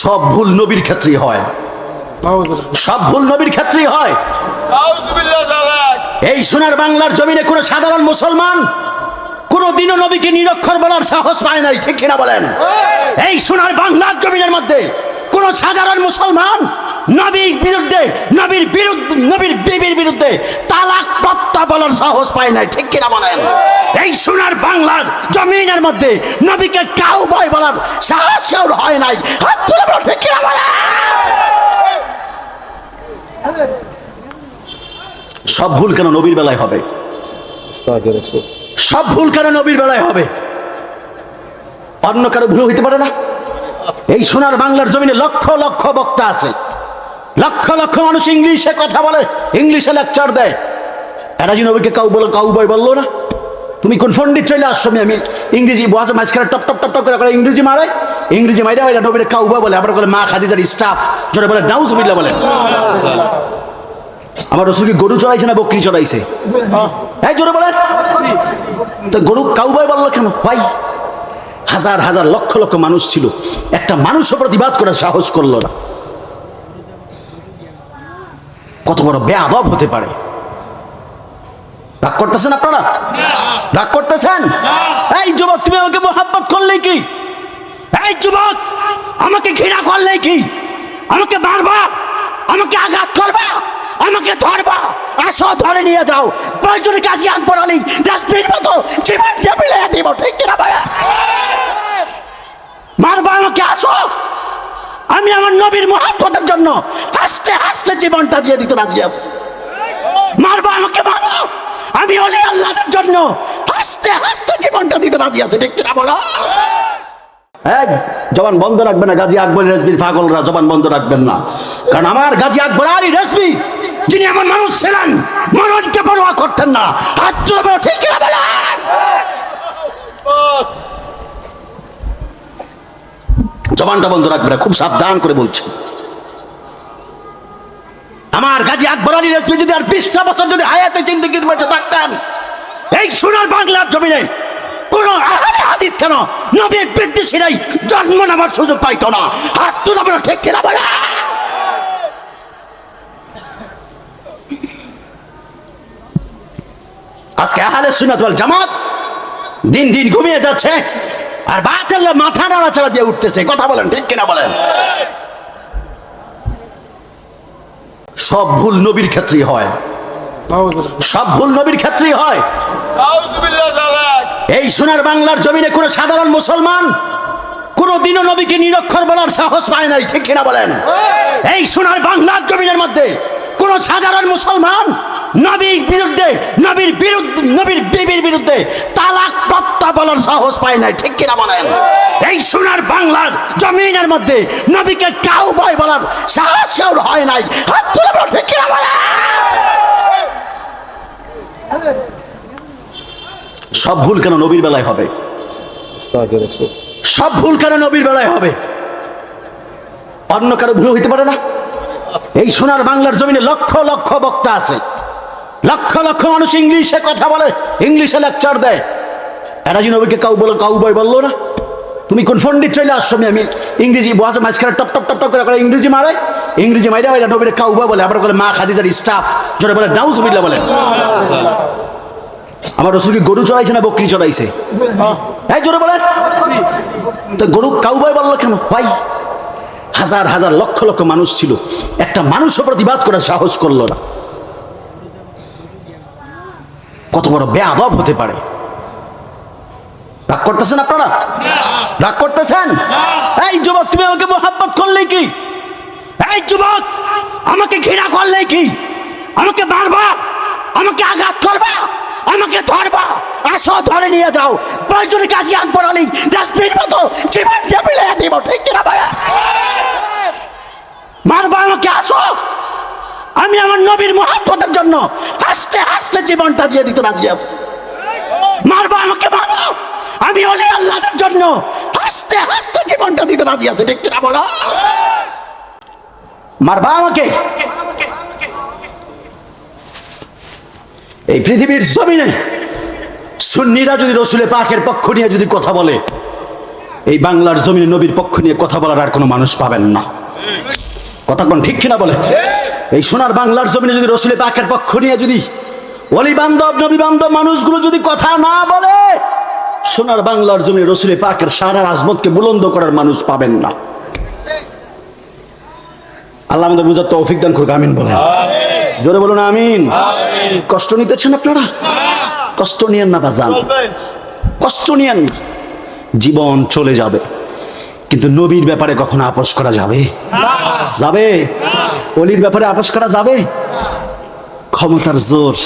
সব ভুল নবীর ক্ষেত্রেই হয়, সব ভুল নবীর ক্ষেত্রেই হয়। এই সোনার বাংলার জমিনে কোনো সাধারণ মুসলমান কোনদিনও নবীকে নিরক্ষর বলার সাহস পায় নাই, ঠিক কিনা বলেন? এই সোনার বাংলার জমিনের মধ্যে কোন সাধারণ মুসলমান নবীর বিরুদ্ধে, নবীর বিবির বিরুদ্ধে তালাক প্রত্যয় বলার সাহস পায় নাই, ঠিক কিনা বলেন? এই সোনার বাংলার জমিনের মধ্যে নবীকে কাউবয় বলার সাহস কেউ হয় নাই, হাত তুলে বলো, ঠিক কিনা বলেন? সব ভুল কেন নবীর বেলায় হবে? সব ভুল কেন নবীর বেলায় হবে? অন্য কারো ভুল হইতে পারে না? এই সোনার বাংলার জমিনে লক্ষ লক্ষ বক্তা আছে, লক্ষ লক্ষ মানুষ ইংলিশে কথা বলে, ইংলিশে লেকচার দেয়। এরা যে নবীকে কাউবয় বললো না? তুমি কোন পণ্ডিত চলে আসছো? আমি ইংরেজি বোঝা মাঝখানে টপ টপ টপ টপ করে ইংরেজি মারে, ইংরেজি মাইরা মাইরা নবীর কাউবয় বলে, আবার বলে মা খাদিজার স্টাফ, জোরে বলে নাউজুবিল্লাহ বলেন। আমার রসুলকে গরু চড়াইছে না বকরি চড়াইছে? এই জোরে বলেন তো, গরু কাউবয় বললো কেন ভাই? হাজার হাজার লক্ষ লক্ষ মানুষ ছিল, একটা মানুষও প্রতিবাদ করার সাহস করলো না। কত বড় বেয়াদব হতে পারে! রাগ করতেছেন আপনারা? রাগ করতেছেন? এই যুবক, তুমি আমাকে মোহাব্বত করলে কি? এই যুবক, আমাকে ঘৃণা করলে কি? আমাকে মারবা, আমাকে আঘাত করবা, আমাকে ধরবা, আসো ধরে নিয়ে যাও, প্রয়োজনে কাজী আকবর আলী ডাস্টবিন মতো জীবন টেবিলে দিব, ঠিক কিনা ভাই? মারবা আমাকে, আসো, আমি আমার নবীর মুহাব্বতের জন্য হাসতে হাসতে জীবনটা দিয়ে দিতে রাজি আছি। মারবা আমাকে, মারো, আমি ওলি আল্লাহর জন্য হাসতে হাসতে জীবনটা দিতে রাজি আছি, ঠিক কিনা বলো? জবান বন্ধ রাখবেন না, গাজী আকবর রেজবির পাগলরা জবান বন্ধ রাখবেন না, কারণ আমার গাজী আকবর আলী রেজবি, যিনি আমার মানুষ ছিলেন, মরণকে পরোয়া করতেন না। হাত তুলে বলো, ঠিক কিনা বলেন? জবানটা বন্ধ রাখবে না, খুব সাবধান করে বলছি। আমার গাজী আকবর আলী রেজবি যদি আর 20টা বছর যদি হায়াতে জিন্দেগি বেঁচে থাকতেন, এই সোনার বাংলার জমিনে কোন আহলে হাদিস কেন নবীর বিদ্বেষীরাই জন্ম নেওয়ার সুযোগ পাইতো না। হাত তুলে বলো, ঠিক কিনা বলেন? আজকে আহলে সুন্নাত ওয়াল জামাত দিন দিন ঘুমিয়ে যাচ্ছে, আর বাতিল মাথা নাড়াচাড়া দিয়ে উঠতেছে। কথা বলেন, ঠিক কিনা বলেন? সব ভুল নবীর ক্ষেত্রেই হয়, সব ভুল নবীর ক্ষেত্রেই হয়। এই সোনার বাংলার জমিনে কোন সাধারণ মুসলমান কোনদিনও নবীকে নিরক্ষর বলার সাহস পায় নাই, ঠিক কিনা বলেন? এই সোনার বাংলার জমিনের মধ্যে কোন সাধারণ মুসলমান নবীর বিরুদ্ধে, নবীর বিবির বিরুদ্ধে তালাক প্রত্যয় বলার সাহস পায় নাই, ঠিক কিনা বলেন? এই সোনার বাংলার জমিনের মধ্যে নবীকে কাউবয় বলার সাহস কেউ হয় নাই, হাত তুলে বলো, ঠিক কিনা বলেন? সব ভুল কেন নবীর বেলায় হবে? সব ভুল কেন নবীর বেলায় হবে? অন্য কারো ভুল হইতে পারে না? এই সোনার বাংলার জমিনে লক্ষ লক্ষ বক্তা আছে, লক্ষ লক্ষ মানুষ ইংলিশে কথা বলে, ইংলিশে লেকচার দেয়। এরা যে নবীকে কাউবয় বললো না? তুমি কোন পণ্ডিত চলে আসছো? আমি ইংরেজি বোঝা মাঝখানে টপ টপ টপ টপ করে ইংরেজি মারে, ইংরেজি মাইরা মাইরা নবীর কাউবয় বলে, আবার বলে মা খাদিজার স্টাফ, জোরে বলে নাউজুবিল্লাহ বলেন। আমার রসুলকে গরু চড়াইছে না বকরি চড়াইছে? এই জোরে বলেন তো, গরু কাউবয় বললো কেন ভাই? হাজার হাজার লক্ষ লক্ষ মানুষ ছিল, একটা মানুষও প্রতিবাদ করার সাহস করলো না। কত বড় বেয়াদব হতে পারে! রাগ করতেছেন আপনারা? রাগ করতেছেন? এই যুবক, তুমি আমাকে মোহাব্বত করলে কি? এই যুবক, আমাকে ঘৃণা করলে কি? আমাকে মারবা, আমাকে আঘাত করবা, আমাকে ধরবা, আসো ধরে নিয়ে যাও, প্রয়োজনে কাজী আকবর আলী ডাস্টবিন মতো জীবন টেবিলে দিব, ঠিক কিনা ভাই? মারবা আমাকে, আসো, আমি আমার নবীর মুহাব্বতের জন্য হাসতে হাসতে জীবনটা দিয়ে দিতে রাজি আছি। মারবা আমাকে, মারো, আমি ওলি আল্লাহর জন্য হাসতে হাসতে জীবনটা দিতে রাজি আছি, ঠিক কিনা বলো? মারবা আমাকে। এই পৃথিবীর জমিনে সুন্নিরা যদি রসুলের পাকের পক্ষ নিয়ে যদি কথা বলে, এই বাংলার জমিনে নবীর পক্ষ নিয়ে কথা বলার আর কোনো মানুষ পাবেন না। কথা কোন ঠিক কিনা বলে? এই সোনার বাংলার জমিনে যদি রসুল পাকের পক্ষ নিয়ে যদি ওলি বান্ধব নবী বান্ধব মানুষগুলো যদি কথা না বলে, সোনার বাংলার জমিনে রসুল পাকের সারা আজমতকে বুলন্দ করার মানুষ পাবেন না। আল্লাহ আমাদের বুঝার তৌফিক দান করুক, আমিন বলেন। জোরে বলুন আমিন। কষ্ট নিতেছেন আপনারা? কষ্ট নিয়েন না বাজান, কষ্ট নিয়েন না। জীবন চলে যাবে, কিন্তু নবীর ব্যাপারে কখনো আপোষ করা যাবে? যাবে? অলির ব্যাপারে আপোষ করা যাবে? ক্ষমতার জোর